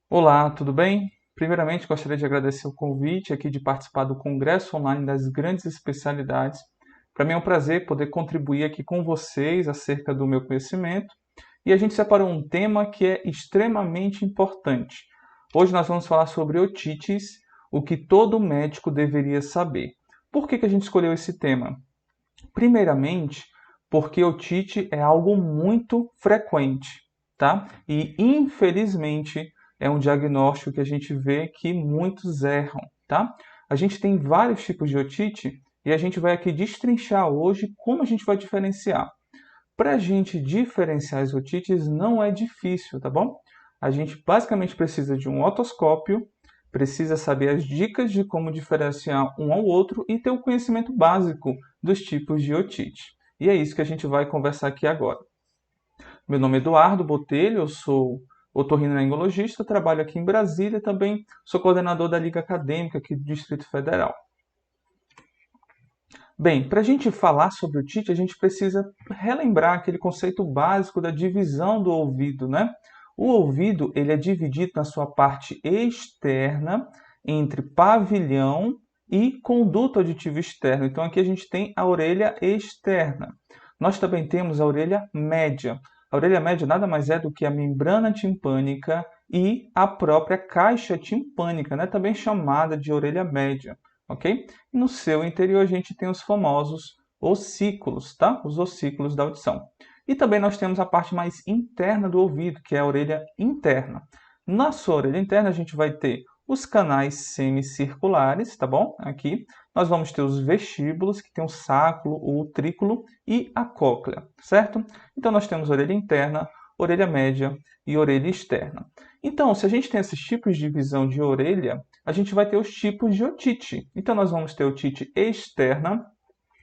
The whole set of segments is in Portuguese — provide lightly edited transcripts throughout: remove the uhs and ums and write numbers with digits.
Olá, tudo bem? Primeiramente, gostaria de agradecer o convite aqui de participar do Congresso Online das Grandes Especialidades. Para mim é um prazer poder contribuir aqui com vocês acerca do meu conhecimento. E a gente separou um tema que é extremamente importante. Hoje nós vamos falar sobre otites, o que todo médico deveria saber. Por que a gente escolheu esse tema? Primeiramente, porque otite é algo muito frequente, tá? E infelizmente é um diagnóstico que a gente vê que muitos erram, tá? A gente tem vários tipos de otite e a gente vai aqui destrinchar hoje como a gente vai diferenciar. Para a gente diferenciar as otites não é difícil, tá bom? A gente basicamente precisa de um otoscópio, precisa saber as dicas de como diferenciar um ao outro e ter o conhecimento básico dos tipos de otite. E é isso que a gente vai conversar aqui agora. Meu nome é Eduardo Botelho, eu sou otorrinolaringologista, trabalho aqui em Brasília, também sou coordenador da Liga Acadêmica aqui do Distrito Federal. Bem, para a gente falar sobre otite, a gente precisa relembrar aquele conceito básico da divisão do ouvido, né? O ouvido ele é dividido na sua parte externa entre pavilhão e conduto auditivo externo. Então aqui a gente tem a orelha externa. Nós também temos a orelha média. A orelha média nada mais é do que a membrana timpânica e a própria caixa timpânica, né? Também chamada de orelha média, ok? E no seu interior a gente tem os famosos ossículos, tá? Os ossículos da audição. E também nós temos a parte mais interna do ouvido, que é a orelha interna. Na sua orelha interna a gente vai ter os canais semicirculares, tá bom? Aqui nós vamos ter os vestíbulos, que tem o sacro, o utrículo e a cóclea, certo? Então nós temos orelha interna, orelha média e orelha externa. Então, se a gente tem esses tipos de divisão de orelha, a gente vai ter os tipos de otite. Então, nós vamos ter a otite externa,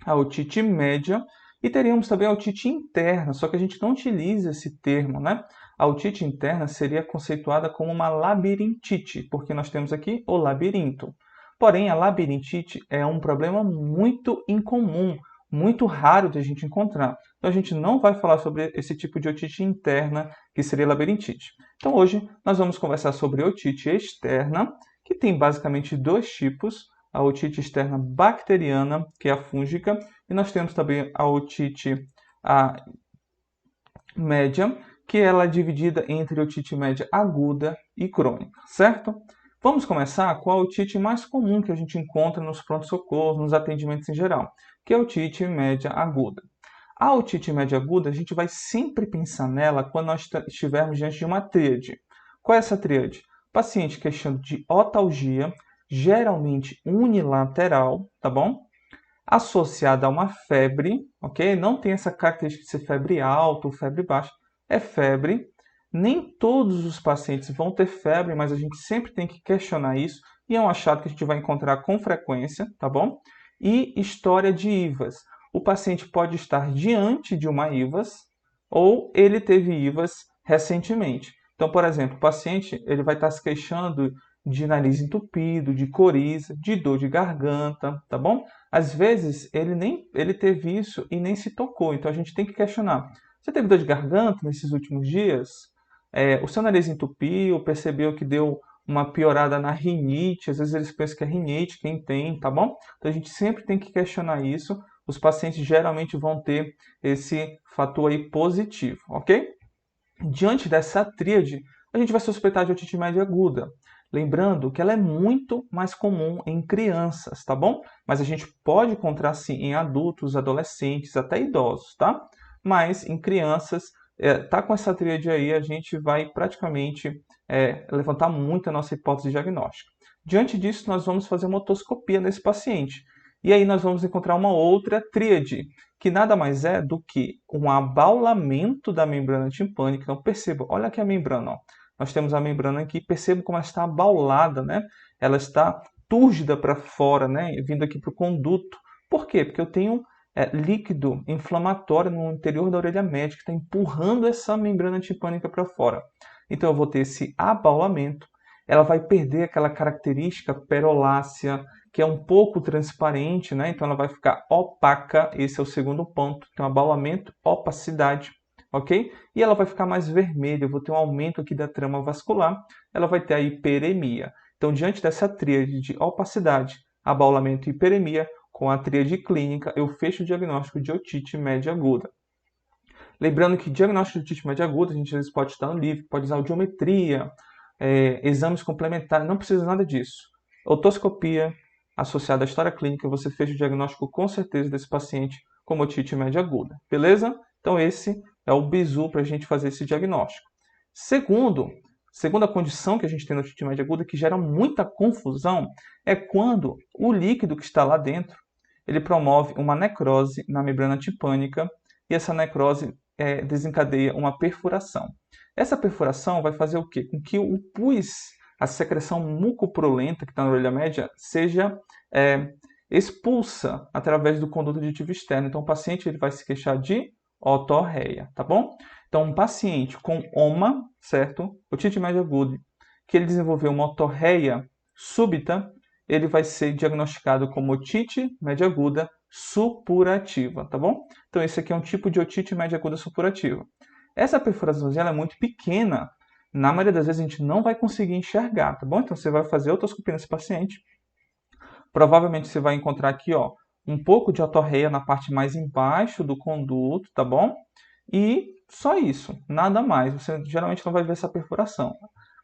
a otite média e teríamos também a otite interna, só que a gente não utiliza esse termo, né? A otite interna seria conceituada como uma labirintite, porque nós temos aqui o labirinto. Porém, a labirintite é um problema muito incomum, muito raro de a gente encontrar. Então, a gente não vai falar sobre esse tipo de otite interna, que seria labirintite. Então, hoje, nós vamos conversar sobre otite externa, que tem basicamente dois tipos, a otite externa bacteriana, que é a fúngica, e nós temos também a otite média, que ela é dividida entre otite média aguda e crônica, certo? Vamos começar com a otite mais comum que a gente encontra nos pronto-socorros, nos atendimentos em geral, que é a otite média aguda. A otite média aguda, a gente vai sempre pensar nela quando nós estivermos diante de uma tríade. Qual é essa tríade? Paciente queixando de otalgia, geralmente unilateral, tá bom? Associada a uma febre, ok? Não tem essa característica de ser febre alta ou febre baixa, é febre. Nem todos os pacientes vão ter febre, mas a gente sempre tem que questionar isso, e é um achado que a gente vai encontrar com frequência, tá bom? E história de IVAS. O paciente pode estar diante de uma IVAS ou ele teve IVAS recentemente. Então, por exemplo, o paciente ele vai estar se queixando de nariz entupido, de coriza, de dor de garganta, tá bom? Às vezes ele teve isso e nem se tocou, então a gente tem que questionar. Você teve dor de garganta nesses últimos dias? O seu nariz entupiu, percebeu que deu uma piorada na rinite, às vezes eles pensam que é rinite, quem tem, tá bom? Então a gente sempre tem que questionar isso. Os pacientes geralmente vão ter esse fator aí positivo, ok? Diante dessa tríade, a gente vai suspeitar de otite média aguda. Lembrando que ela é muito mais comum em crianças, tá bom? Mas a gente pode encontrar sim em adultos, adolescentes, até idosos, tá? Mas em crianças, tá com essa tríade aí, a gente vai praticamente levantar muito a nossa hipótese diagnóstica. Diante disso, nós vamos fazer uma otoscopia nesse paciente. E aí nós vamos encontrar uma outra tríade, que nada mais é do que um abaulamento da membrana timpânica. Então perceba, olha aqui a membrana, ó. Nós temos a membrana aqui, perceba como ela está abaulada, né? Ela está túrgida para fora, né? Vindo aqui para o conduto. Por quê? Porque eu tenho líquido inflamatório no interior da orelha média que está empurrando essa membrana timpânica para fora. Então eu vou ter esse abaulamento. Ela vai perder aquela característica perolácea, que é um pouco transparente, né? Então ela vai ficar opaca. Esse é o segundo ponto. Então, abaulamento, opacidade, ok? E ela vai ficar mais vermelha, eu vou ter um aumento aqui da trama vascular, ela vai ter a hiperemia. Então, diante dessa tríade de opacidade, abaulamento e hiperemia, com a tríade clínica, eu fecho o diagnóstico de otite média aguda. Lembrando que diagnóstico de otite média aguda, a gente às vezes pode estar no livro, pode usar audiometria, exames complementares, não precisa nada disso. Otoscopia associada à história clínica, você fecha o diagnóstico com certeza desse paciente com otite média aguda, beleza? Então esse é o bizu para a gente fazer esse diagnóstico. Segunda condição que a gente tem na otite média aguda, que gera muita confusão, é quando o líquido que está lá dentro, ele promove uma necrose na membrana tipânica e essa necrose desencadeia uma perfuração. Essa perfuração vai fazer o quê? Com que o pus, a secreção mucoprolenta que está na orelha média, seja expulsa através do conduto auditivo externo. Então, o paciente ele vai se queixar de otorreia, tá bom? Então, um paciente com OMA, certo? Otite média aguda, que ele desenvolveu uma otorreia súbita, ele vai ser diagnosticado como otite média aguda supurativa, tá bom? Então, esse aqui é um tipo de otite média aguda supurativa. Essa perfuração é muito pequena, na maioria das vezes a gente não vai conseguir enxergar, tá bom? Então, você vai fazer otoscopia nesse paciente, provavelmente você vai encontrar aqui, ó, um pouco de otorreia na parte mais embaixo do conduto, tá bom? E só isso, nada mais. Você geralmente não vai ver essa perfuração.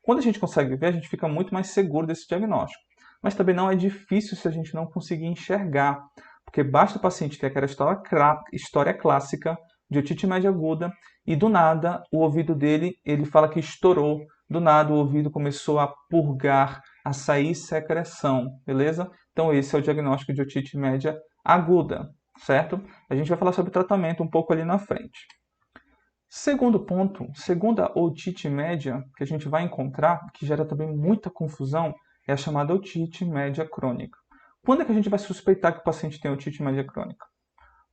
Quando a gente consegue ver, a gente fica muito mais seguro desse diagnóstico. Mas também não é difícil se a gente não conseguir enxergar, porque basta o paciente ter aquela história clássica de otite média aguda e do nada o ouvido dele, ele fala que estourou, do nada o ouvido começou a purgar, a sair secreção, beleza? Então esse é o diagnóstico de otite média aguda, certo? A gente vai falar sobre tratamento um pouco ali na frente. Segundo ponto, segunda otite média que a gente vai encontrar, que gera também muita confusão, é a chamada otite média crônica. Quando é que a gente vai suspeitar que o paciente tem otite média crônica?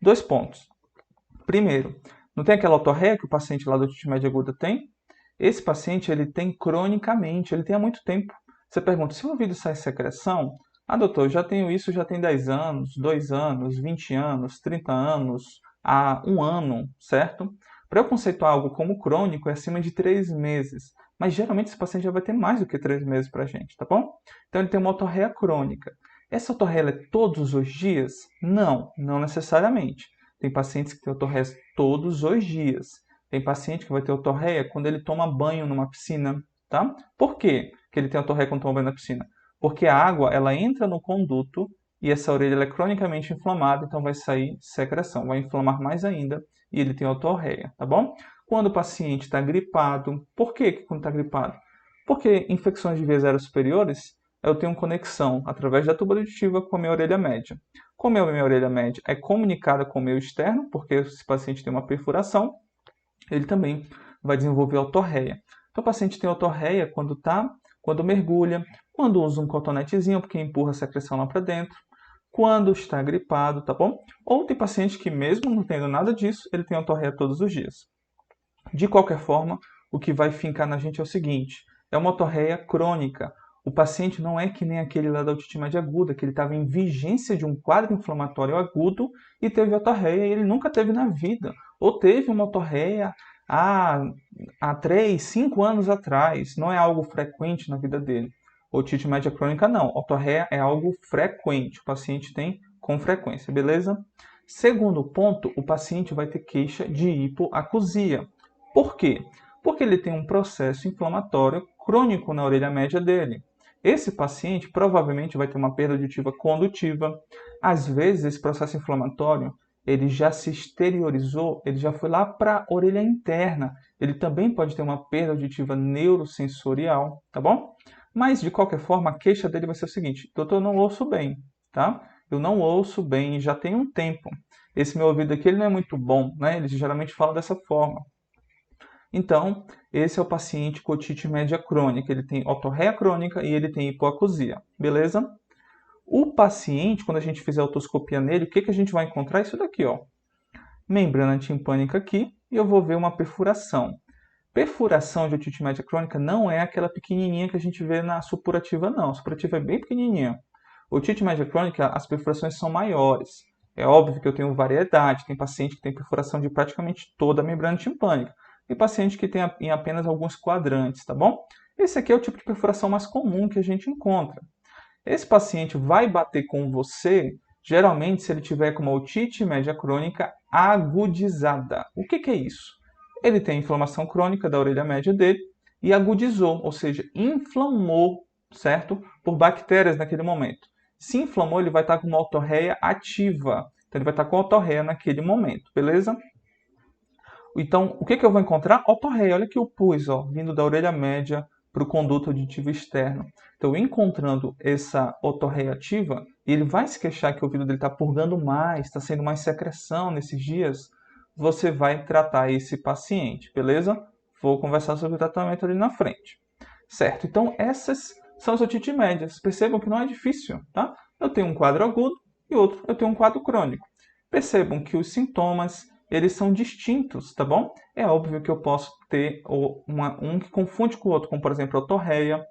2 pontos. Primeiro, não tem aquela otorreia que o paciente lá da otite média aguda tem? Esse paciente ele tem cronicamente, ele tem há muito tempo. Você pergunta, se o ouvido sai secreção? Ah, doutor, eu já tenho isso já tem 10 anos, 2 anos, 20 anos, 30 anos, há 1 ano, certo? Para eu conceituar algo como crônico, é acima de 3 meses. Mas geralmente esse paciente já vai ter mais do que 3 meses para a gente, tá bom? Então ele tem uma otorreia crônica. Essa otorreia é todos os dias? Não, não necessariamente. Tem pacientes que têm otorreia todos os dias. Tem paciente que vai ter otorreia quando ele toma banho numa piscina, tá? Por quê que ele tem otorreia quando toma banho na piscina? Porque a água, ela entra no conduto e essa orelha ela é cronicamente inflamada, então vai sair secreção, vai inflamar mais ainda e ele tem otorreia, tá bom? Quando o paciente está gripado, por que quando está gripado? Porque infecções de vias aéreas superiores, eu tenho conexão através da tuba auditiva com a minha orelha média. Como a minha orelha média é comunicada com o meio externo, porque esse paciente tem uma perfuração, ele também vai desenvolver otorreia. Então, o paciente tem otorreia quando mergulha, quando usa um cotonetezinho, porque empurra a secreção lá para dentro, quando está gripado, tá bom? Ou tem paciente que, mesmo não tendo nada disso, ele tem otorreia todos os dias. De qualquer forma, o que vai fincar na gente é o seguinte, é uma otorreia crônica. O paciente não é que nem aquele lá da otite média aguda, que ele estava em vigência de um quadro inflamatório agudo e teve otorreia e ele nunca teve na vida. Ou teve uma otorreia há 3, 5 anos atrás. Não é algo frequente na vida dele. Otite média crônica não. Otorreia é algo frequente. O paciente tem com frequência, beleza? Segundo ponto, o paciente vai ter queixa de hipoacusia. Por quê? Porque ele tem um processo inflamatório crônico na orelha média dele. Esse paciente provavelmente vai ter uma perda auditiva condutiva. Às vezes, esse processo inflamatório ele já se exteriorizou, ele já foi lá para a orelha interna. Ele também pode ter uma perda auditiva neurosensorial, tá bom? Mas, de qualquer forma, a queixa dele vai ser o seguinte: doutor, eu não ouço bem, tá? Eu não ouço bem, já tem um tempo. Esse meu ouvido aqui ele não é muito bom, né? Eles geralmente falam dessa forma. Então, esse é o paciente com otite média crônica. Ele tem otorreia crônica e ele tem hipoacusia. Beleza? O paciente, quando a gente fizer a otoscopia nele, o que a gente vai encontrar? Isso daqui, ó. Membrana timpânica aqui e eu vou ver uma perfuração. Perfuração de otite média crônica não é aquela pequenininha que a gente vê na supurativa, não. A supurativa é bem pequenininha. Otite média crônica, as perfurações são maiores. É óbvio que eu tenho variedade, tem paciente que tem perfuração de praticamente toda a membrana timpânica, e paciente que tem em apenas alguns quadrantes, tá bom? Esse aqui é o tipo de perfuração mais comum que a gente encontra. Esse paciente vai bater com você, geralmente, se ele tiver com uma otite média crônica agudizada. O que é isso? Ele tem inflamação crônica da orelha média dele e agudizou, ou seja, inflamou, certo? Por bactérias naquele momento. Se inflamou, ele vai estar com uma otorreia ativa. Então, ele vai estar com otorreia naquele momento, beleza? Então, o que eu vou encontrar? Otorreia. Olha que eu pus, ó, vindo da orelha média para o conduto auditivo externo. Então, encontrando essa otorreia ativa, ele vai se queixar que o ouvido dele está purgando mais, está sendo mais secreção nesses dias. Você vai tratar esse paciente, beleza? Vou conversar sobre o tratamento ali na frente. Certo? Então, essas são as otites médias. Percebam que não é difícil, tá? Eu tenho um quadro agudo e outro eu tenho um quadro crônico. Percebam que os sintomas eles são distintos, tá bom? É óbvio que eu posso ter um que confunde com o outro, como por exemplo a otorreia.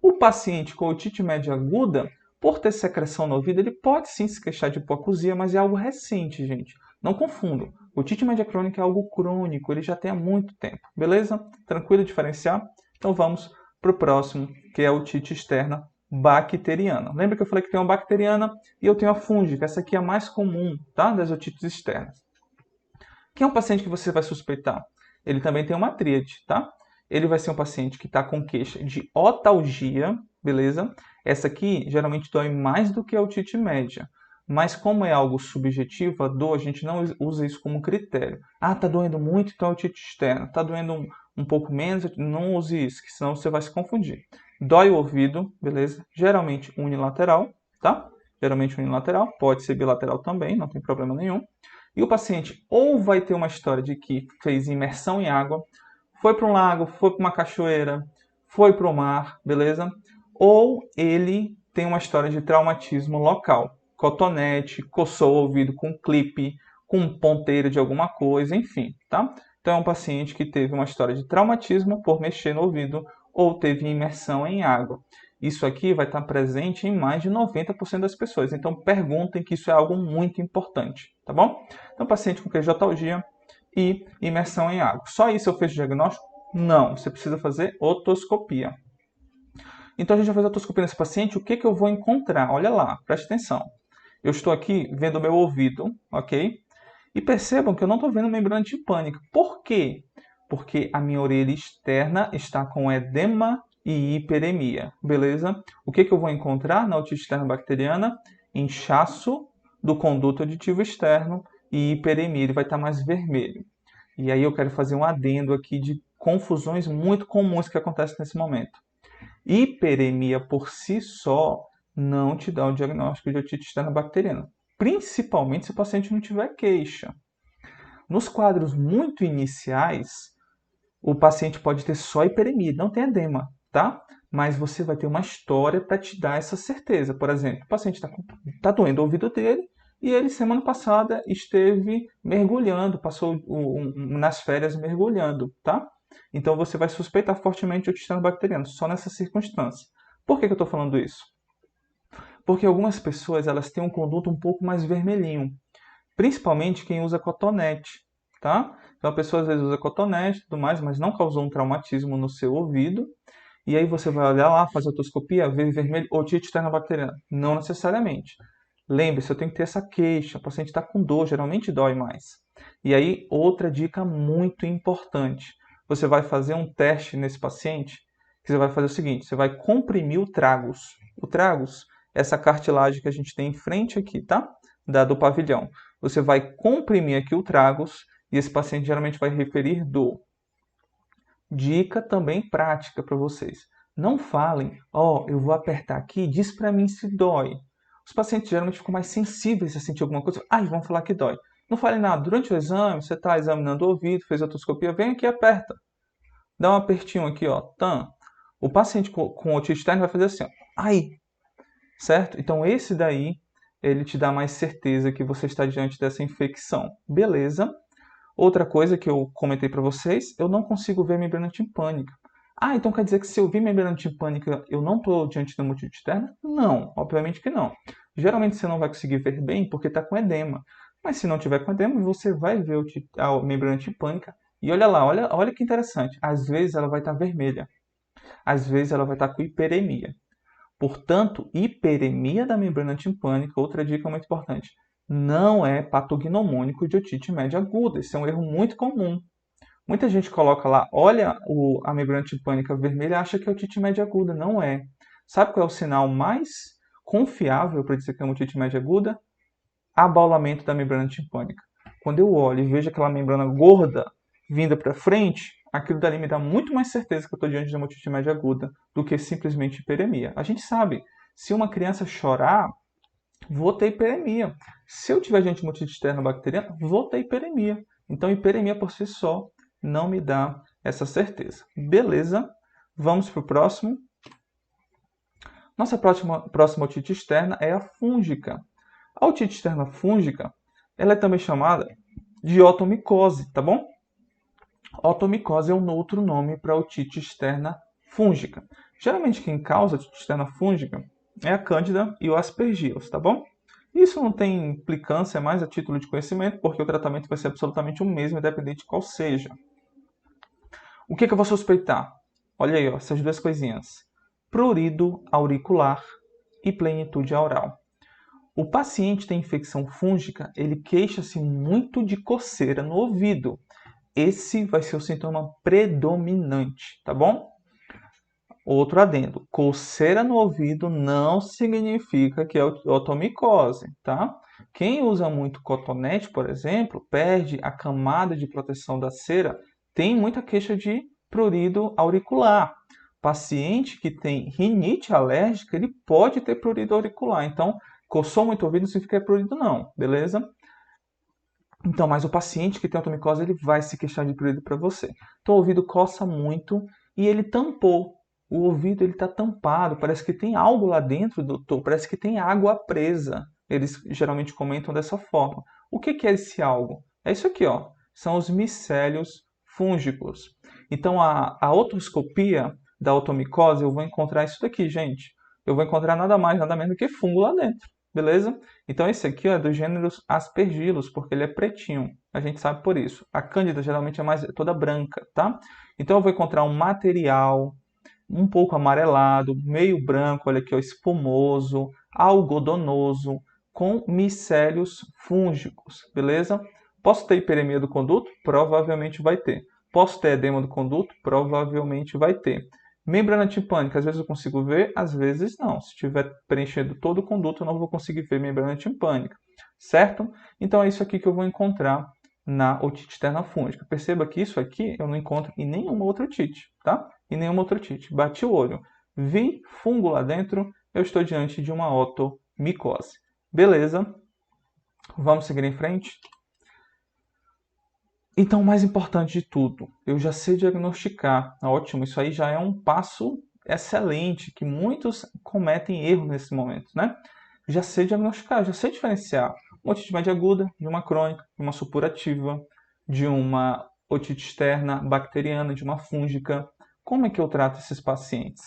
O paciente com otite média aguda, por ter secreção no ouvido, ele pode sim se queixar de hipoacusia, mas é algo recente, gente. Não confundam. Otite média crônica é algo crônico, ele já tem há muito tempo, beleza? Tranquilo diferenciar? Então vamos para o próximo, que é a otite externa bacteriana. Lembra que eu falei que tem uma bacteriana e eu tenho a fúngica. Essa aqui é a mais comum, tá? Das otites externas. Quem é um paciente que você vai suspeitar? Ele também tem uma tríade, tá? Ele vai ser um paciente que está com queixa de otalgia, beleza? Essa aqui geralmente dói mais do que a otite média. Mas como é algo subjetivo, a dor, a gente não usa isso como critério. Ah, tá doendo muito, então é otite externa. Tá doendo um pouco menos, não use isso, que senão você vai se confundir. Dói o ouvido, beleza? Geralmente unilateral, tá? Geralmente unilateral, pode ser bilateral também, não tem problema nenhum. E o paciente ou vai ter uma história de que fez imersão em água, foi para um lago, foi para uma cachoeira, foi para o mar, beleza? Ou ele tem uma história de traumatismo local. Cotonete, coçou o ouvido com clipe, com ponteira de alguma coisa, enfim, tá? Então é um paciente que teve uma história de traumatismo por mexer no ouvido ou teve imersão em água. Isso aqui vai estar presente em mais de 90% das pessoas. Então perguntem que isso é algo muito importante, tá bom? Então paciente com queixa de otalgia e imersão em água. Só isso eu fiz o diagnóstico? Não, você precisa fazer otoscopia. Então a gente vai fazer a otoscopia nesse paciente, o que eu vou encontrar? Olha lá, preste atenção. Eu estou aqui vendo o meu ouvido, ok? E percebam que eu não estou vendo membrana timpânica. Por quê? Porque a minha orelha externa está com edema e hiperemia, beleza? O que eu vou encontrar na otite externa bacteriana? Inchaço do conduto auditivo externo e hiperemia, ele vai estar mais vermelho. E aí eu quero fazer um adendo aqui de confusões muito comuns que acontecem nesse momento. Hiperemia por si só não te dá o diagnóstico de otite externa bacteriana, principalmente se o paciente não tiver queixa. Nos quadros muito iniciais, o paciente pode ter só hiperemia, não tem edema, tá? Mas você vai ter uma história para te dar essa certeza. Por exemplo, o paciente está doendo o ouvido dele e ele, semana passada, esteve mergulhando, passou nas férias mergulhando, tá? Então você vai suspeitar fortemente o otite externo bacteriano, só nessa circunstância. Por que eu estou falando isso? Porque algumas pessoas elas têm um conduto um pouco mais vermelhinho, principalmente quem usa cotonete, tá? Então a pessoa às vezes usa cotonete e tudo mais, mas não causou um traumatismo no seu ouvido. E aí você vai olhar lá, fazer otoscopia, ver vermelho, otite externa bacteriana. Não necessariamente. Lembre-se, eu tenho que ter essa queixa, o paciente está com dor, geralmente dói mais. E aí, outra dica muito importante. Você vai fazer um teste nesse paciente, que você vai fazer o seguinte, você vai comprimir o tragus. O tragus é essa cartilagem que a gente tem em frente aqui, tá? Do pavilhão. Você vai comprimir aqui o tragus e esse paciente geralmente vai referir dor. Dica também prática para vocês. Não falem, eu vou apertar aqui, diz para mim se dói. Os pacientes geralmente ficam mais sensíveis a sentir alguma coisa. Vão falar que dói. Não fale nada. Durante o exame, você está examinando o ouvido, fez a otoscopia, vem aqui e aperta. Dá um apertinho aqui, ó. O paciente com otite externa vai fazer assim, certo? Então esse daí, ele te dá mais certeza que você está diante dessa infecção. Beleza? Outra coisa que eu comentei para vocês, eu não consigo ver membrana timpânica. Então quer dizer que se eu vi membrana timpânica, eu não estou diante da otite externa? Não, obviamente que não. Geralmente você não vai conseguir ver bem porque está com edema. Mas se não tiver com edema, você vai ver a membrana timpânica. E olha lá, olha que interessante. Às vezes ela vai estar vermelha. Às vezes ela vai estar com hiperemia. Portanto, hiperemia da membrana timpânica, outra dica muito importante, não é patognomônico de otite média aguda. Isso é um erro muito comum. Muita gente coloca lá, olha a membrana timpânica vermelha e acha que é otite média aguda. Não é. Sabe qual é o sinal mais confiável para dizer que é uma otite média aguda? Abaulamento da membrana timpânica. Quando eu olho e vejo aquela membrana gorda vinda para frente, aquilo dali me dá muito mais certeza que eu estou diante de uma otite média aguda do que simplesmente hiperemia. A gente sabe, se uma criança chorar, vou ter hiperemia. Se eu tiver diante de uma otite externa bacteriana, vou ter hiperemia. Então, hiperemia por si só não me dá essa certeza. Beleza? Vamos para o próximo. Nossa próxima otite externa é a fúngica. A otite externa fúngica, ela é também chamada de otomicose, tá bom? Otomicose é um outro nome para otite externa fúngica. Geralmente quem causa otite externa fúngica é a Cândida e o Aspergillus, tá bom? Isso não tem implicância, é mais a título de conhecimento, porque o tratamento vai ser absolutamente o mesmo, independente de qual seja. O que eu vou suspeitar? Olha aí, ó, essas duas coisinhas. Prurido auricular e plenitude aural. O paciente tem infecção fúngica, ele queixa-se muito de coceira no ouvido. Esse vai ser o sintoma predominante, tá bom? Outro adendo, coceira no ouvido não significa que é otomicose, tá? Quem usa muito cotonete, por exemplo, perde a camada de proteção da cera, tem muita queixa de prurido auricular. Paciente que tem rinite alérgica, ele pode ter prurido auricular. Então, coçou muito o ouvido não significa que é prurido não, beleza? Então, mas o paciente que tem otomicose, ele vai se queixar de prurido para você. Então, o ouvido coça muito e ele tampou. O ouvido ele está tampado, parece que tem algo lá dentro, doutor, parece que tem água presa. Eles geralmente comentam dessa forma. O que é esse algo? É isso aqui, ó. São os micélios fúngicos. Então, a otoscopia da otomicose, eu vou encontrar isso daqui, gente. Eu vou encontrar nada mais, nada menos do que fungo lá dentro. Beleza? Então esse aqui ó, é do gênero Aspergillus, porque ele é pretinho. A gente sabe por isso. A Cândida geralmente é toda branca, tá? Então eu vou encontrar um material um pouco amarelado, meio branco, olha aqui, ó, espumoso, algodonoso, com micélios fúngicos, beleza? Posso ter hiperemia do conduto? Provavelmente vai ter. Posso ter edema do conduto? Provavelmente vai ter. Membrana timpânica, às vezes eu consigo ver, às vezes não. Se estiver preenchendo todo o conduto, eu não vou conseguir ver membrana timpânica, certo? Então é isso aqui que eu vou encontrar na otite externa fúngica. Perceba que isso aqui eu não encontro em nenhuma outra otite, tá? Em nenhuma outra otite. Bati o olho, vi fungo lá dentro, eu estou diante de uma otomicose. Beleza? Vamos seguir em frente? Então, o mais importante de tudo, eu já sei diagnosticar. Ótimo, isso aí já é um passo excelente, que muitos cometem erro nesse momento, né? Já sei diagnosticar, já sei diferenciar uma otite média aguda de uma crônica, de uma supurativa, de uma otite externa bacteriana, de uma fúngica. Como é que eu trato esses pacientes?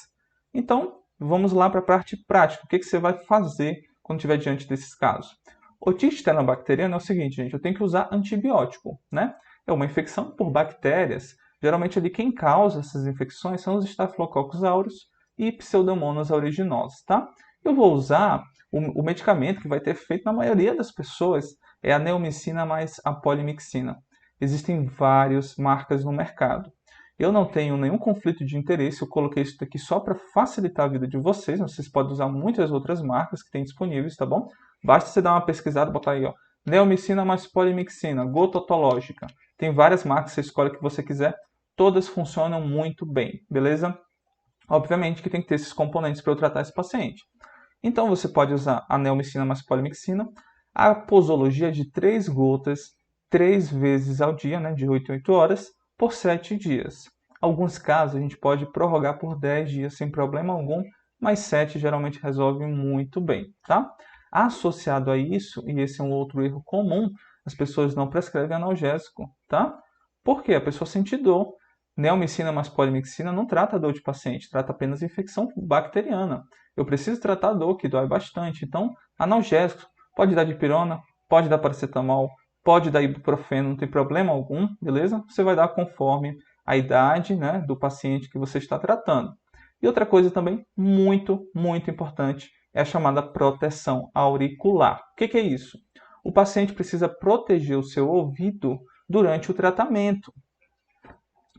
Então, vamos lá para a parte prática. O que você vai fazer quando estiver diante desses casos? Otite externa bacteriana é o seguinte, gente, eu tenho que usar antibiótico, né? É uma infecção por bactérias. Geralmente ali quem causa essas infecções são os Staphylococcus aureus e Pseudomonas aeruginosa, tá? Eu vou usar o medicamento que vai ter efeito na maioria das pessoas, é a neomicina mais a polimixina. Existem várias marcas no mercado. Eu não tenho nenhum conflito de interesse, eu coloquei isso aqui só para facilitar a vida de vocês, vocês podem usar muitas outras marcas que tem disponíveis, tá bom? Basta você dar uma pesquisada, botar aí, ó, neomicina mais polimixina, gota otológica. Tem várias marcas, você escolhe o que você quiser, todas funcionam muito bem, beleza? Obviamente que tem que ter esses componentes para eu tratar esse paciente. Então você pode usar a neomicina mais polimixina, a posologia de 3 gotas, 3 vezes ao dia, né, de 8 em 8 horas, por 7 dias. Alguns casos a gente pode prorrogar por 10 dias sem problema algum, mas 7 geralmente resolve muito bem, tá? Associado a isso, e esse é um outro erro comum, as pessoas não prescrevem analgésico, tá? Por quê? A pessoa sente dor. Neomicina mais polimixina não trata a dor de paciente, trata apenas infecção bacteriana. Eu preciso tratar a dor, que dói bastante. Então, analgésico, pode dar dipirona, pode dar paracetamol, pode dar ibuprofeno, não tem problema algum, beleza? Você vai dar conforme a idade, né, do paciente que você está tratando. E outra coisa também muito, muito importante é a chamada proteção auricular. O que é isso? O paciente precisa proteger o seu ouvido durante o tratamento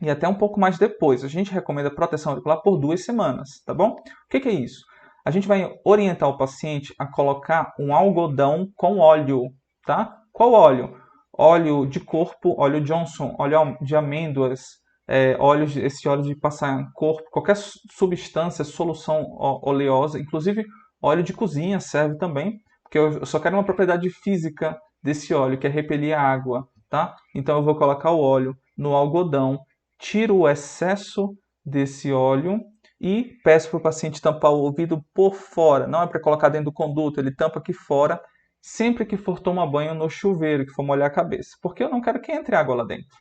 e até um pouco mais depois. A gente recomenda proteção auricular por 2 semanas, tá bom? O que é isso? A gente vai orientar o paciente a colocar um algodão com óleo, tá? Qual óleo? Óleo de corpo, óleo Johnson, óleo de amêndoas, esse óleo de passar em corpo, qualquer substância, solução oleosa, inclusive óleo de cozinha serve também, porque eu só quero uma propriedade física desse óleo, que é repelir a água, tá? Então eu vou colocar o óleo no algodão, tiro o excesso desse óleo e peço para o paciente tampar o ouvido por fora. Não é para colocar dentro do conduto, ele tampa aqui fora sempre que for tomar banho no chuveiro, que for molhar a cabeça, porque eu não quero que entre água lá dentro.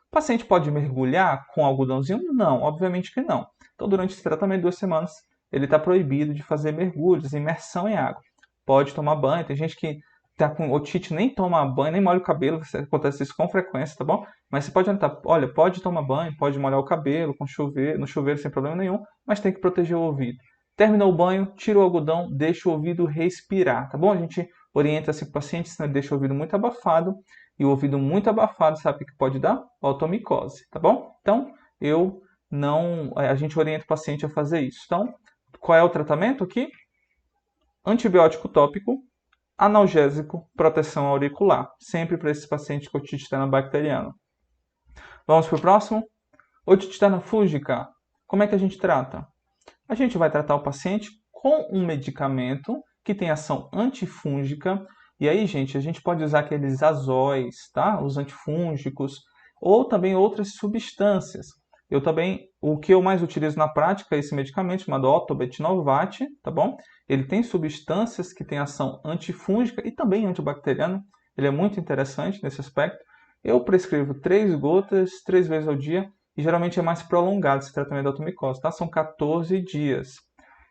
O paciente pode mergulhar com algodãozinho? Não, obviamente que não. Então, durante esse tratamento de 2 semanas, ele está proibido de fazer mergulhos, imersão em água. Pode tomar banho, tem gente que tá com otite, nem toma banho, nem molha o cabelo, acontece isso com frequência, tá bom? Mas você pode orientar, olha, pode tomar banho, pode molhar o cabelo com chuveiro, no chuveiro sem problema nenhum, mas tem que proteger o ouvido. Terminou o banho, tira o algodão, deixa o ouvido respirar, tá bom? A gente orienta esse paciente, senão ele deixa o ouvido muito abafado, e o ouvido muito abafado, sabe o que pode dar? Otomicose, tá bom? Então, a gente orienta o paciente a fazer isso. Então, qual é o tratamento aqui? Antibiótico tópico, analgésico, proteção auricular, sempre para esses pacientes com otite externa bacteriana. Vamos para o próximo? Otite externa fúngica. Como é que a gente trata? A gente vai tratar o paciente com um medicamento que tem ação antifúngica. E aí, gente, a gente pode usar aqueles azóis, tá? Os antifúngicos, ou também outras substâncias. O que eu mais utilizo na prática é esse medicamento chamado Otobetinovate, tá bom? Ele tem substâncias que têm ação antifúngica e também antibacteriana. Ele é muito interessante nesse aspecto. Eu prescrevo 3 gotas, 3 vezes ao dia, e geralmente é mais prolongado esse tratamento da automicose, tá? São 14 dias.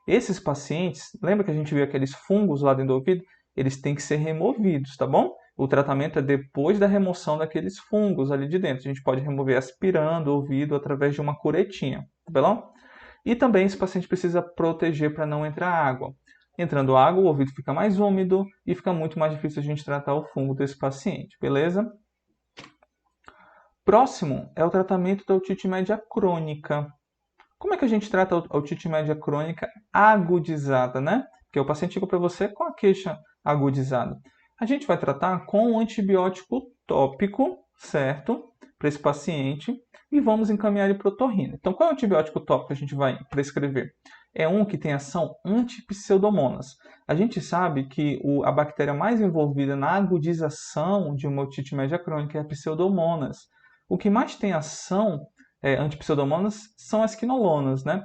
Esses pacientes, lembra que a gente viu aqueles fungos lá dentro do ouvido? Eles têm que ser removidos, tá bom? O tratamento é depois da remoção daqueles fungos ali de dentro. A gente pode remover aspirando o ouvido através de uma curetinha, tá bom? E também esse paciente precisa proteger para não entrar água. Entrando água, o ouvido fica mais úmido e fica muito mais difícil a gente tratar o fungo desse paciente, beleza? Próximo é o tratamento da otite média crônica. Como é que a gente trata a otite média crônica agudizada, né? Porque o paciente chega para você com a queixa agudizada. A gente vai tratar com um antibiótico tópico, certo? Para esse paciente e vamos encaminhar ele para o otorrino. Então, qual é o antibiótico tópico que a gente vai prescrever? É um que tem ação anti-pseudomonas. A gente sabe que a bactéria mais envolvida na agudização de uma otite média crônica é a pseudomonas. O que mais tem ação antipseudomonas são as quinolonas, né?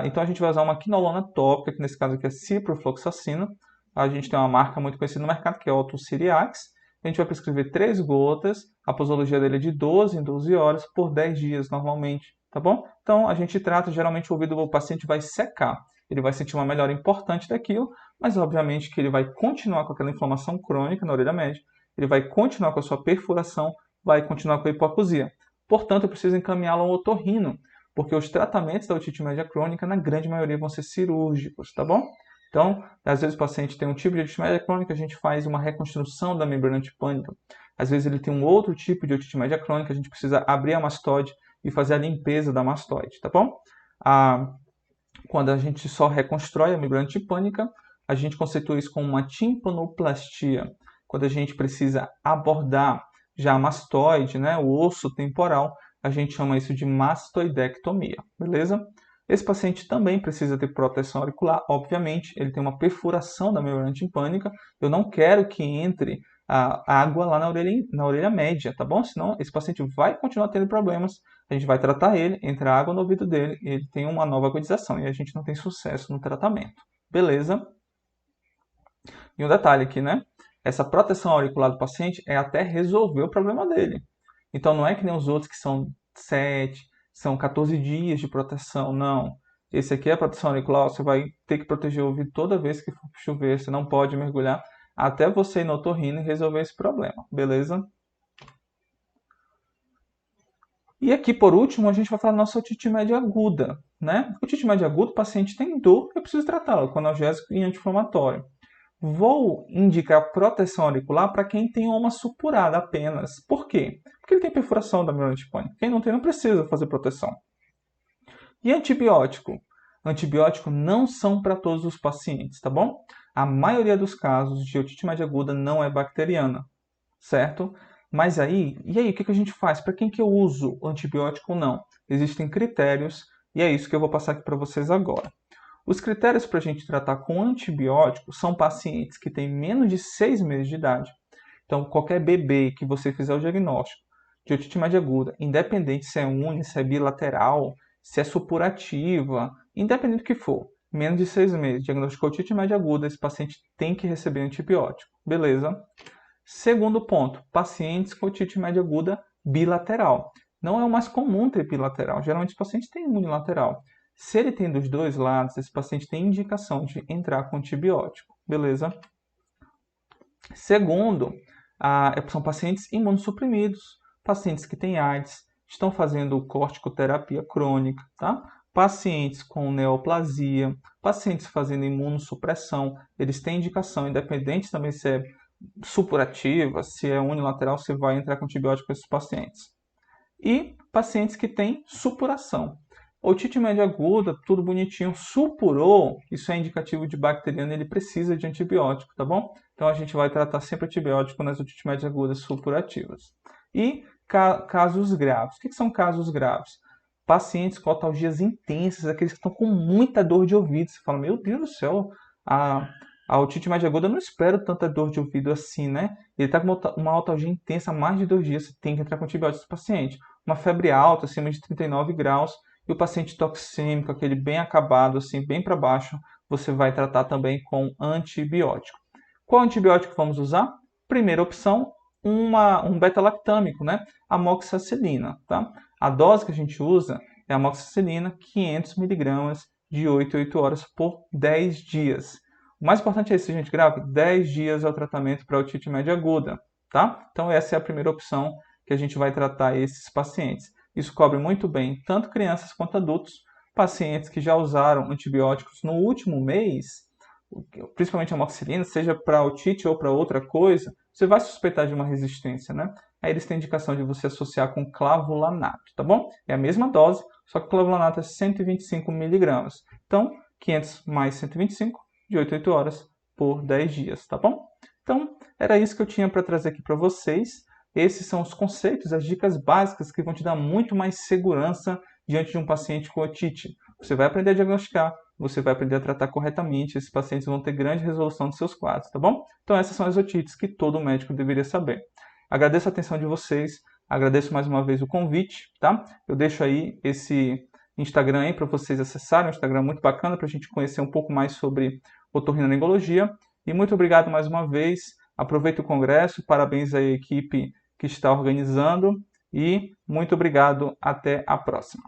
Então a gente vai usar uma quinolona tópica, que nesse caso aqui é ciprofloxacina. A gente tem uma marca muito conhecida no mercado, que é Otociriax. A gente vai prescrever 3 gotas, a posologia dele é de 12 em 12 horas, por 10 dias normalmente, tá bom? Então a gente trata, geralmente o ouvido do paciente vai secar. Ele vai sentir uma melhora importante daquilo, mas obviamente que ele vai continuar com aquela inflamação crônica na orelha média, ele vai continuar com a sua perfuração, vai continuar com a hipoacusia. Portanto, eu preciso encaminhá-lo ao otorrino, porque os tratamentos da otite média crônica, na grande maioria, vão ser cirúrgicos, tá bom? Então, às vezes o paciente tem um tipo de otite média crônica, a gente faz uma reconstrução da membrana tipânica. Às vezes ele tem um outro tipo de otite média crônica, a gente precisa abrir a mastoide e fazer a limpeza da mastoide, tá bom? Quando a gente só reconstrói a membrana tipânica, a gente conceitua isso como uma timpanoplastia. Quando a gente precisa abordar já a mastoide, né, o osso temporal, a gente chama isso de mastoidectomia, beleza? Esse paciente também precisa ter proteção auricular, obviamente, ele tem uma perfuração da membrana tipânica, eu não quero que entre a água lá na orelha média, tá bom? Senão esse paciente vai continuar tendo problemas, a gente vai tratar ele, entra água no ouvido dele, e ele tem uma nova agudização, e a gente não tem sucesso no tratamento, beleza? E um detalhe aqui, né? Essa proteção auricular do paciente é até resolver o problema dele. Então não é que nem os outros que são 7, são 14 dias de proteção. Não. Esse aqui é a proteção auricular, você vai ter que proteger o ouvido toda vez que for chover, você não pode mergulhar até você ir no otorrino e resolver esse problema, beleza? E aqui, por último, a gente vai falar da nossa otite média aguda, né? Otite média aguda, o paciente tem dor, eu preciso tratá-la com analgésico e anti-inflamatório. Vou indicar proteção auricular para quem tem uma supurada apenas. Por quê? Porque ele tem perfuração da membrana tipânica. Quem não tem, não precisa fazer proteção. E antibiótico? Antibiótico não são para todos os pacientes, tá bom? A maioria dos casos de otite média aguda não é bacteriana, certo? Mas aí, o que a gente faz? Para quem que eu uso antibiótico ou não? Existem critérios e é isso que eu vou passar aqui para vocês agora. Os critérios para a gente tratar com antibiótico são pacientes que têm menos de 6 meses de idade. Então, qualquer bebê que você fizer o diagnóstico de otite média aguda, independente se é uni, se é bilateral, se é supurativa, independente do que for, menos de 6 meses, diagnóstico de otite média aguda, esse paciente tem que receber antibiótico. Beleza? Segundo ponto, pacientes com otite média aguda bilateral. Não é o mais comum ter bilateral, geralmente os pacientes têm unilateral. Se ele tem dos dois lados, esse paciente tem indicação de entrar com antibiótico, beleza? Segundo, são pacientes imunossuprimidos, pacientes que têm AIDS, estão fazendo corticoterapia crônica, tá? Pacientes com neoplasia, pacientes fazendo imunossupressão, eles têm indicação, independente também se é supurativa, se é unilateral, você vai entrar com antibiótico para esses pacientes. E pacientes que têm supuração. Otite média aguda, tudo bonitinho, supurou, isso é indicativo de bacteriano, ele precisa de antibiótico, tá bom? Então a gente vai tratar sempre antibiótico nas otite média agudas supurativas. E casos graves. O que são casos graves? Pacientes com otalgias intensas, aqueles que estão com muita dor de ouvido. Você fala, meu Deus do céu, a otite média aguda eu não espero tanta dor de ouvido assim, né? Ele está com uma otalgia intensa há mais de 2 dias, você tem que entrar com antibiótico nesse paciente. Uma febre alta, acima de 39 graus, e o paciente toxêmico, aquele bem acabado, assim, bem para baixo, você vai tratar também com antibiótico. Qual antibiótico vamos usar? Primeira opção, um beta-lactâmico, né? Amoxicilina, tá? A dose que a gente usa é amoxicilina, 500 mg de 8 a 8 horas por 10 dias. O mais importante é esse, gente, grave, 10 dias é o tratamento para otite média aguda, tá? Então essa é a primeira opção que a gente vai tratar esses pacientes. Isso cobre muito bem tanto crianças quanto adultos, pacientes que já usaram antibióticos no último mês, principalmente a amoxicilina, seja para otite ou para outra coisa, você vai suspeitar de uma resistência, né? Aí eles têm indicação de você associar com clavulanato, tá bom? É a mesma dose, só que o clavulanato é 125 mg. Então, 500 mais 125, de 8 a 8 horas por 10 dias, tá bom? Então, era isso que eu tinha para trazer aqui para vocês. Esses são os conceitos, as dicas básicas que vão te dar muito mais segurança diante de um paciente com otite. Você vai aprender a diagnosticar, você vai aprender a tratar corretamente, esses pacientes vão ter grande resolução dos seus quadros, tá bom? Então essas são as otites que todo médico deveria saber. Agradeço a atenção de vocês, agradeço mais uma vez o convite, tá? Eu deixo aí esse Instagram aí para vocês acessarem, um Instagram muito bacana para a gente conhecer um pouco mais sobre otorrinolaringologia. E muito obrigado mais uma vez, aproveita o congresso, parabéns à equipe que está organizando e muito obrigado, até a próxima.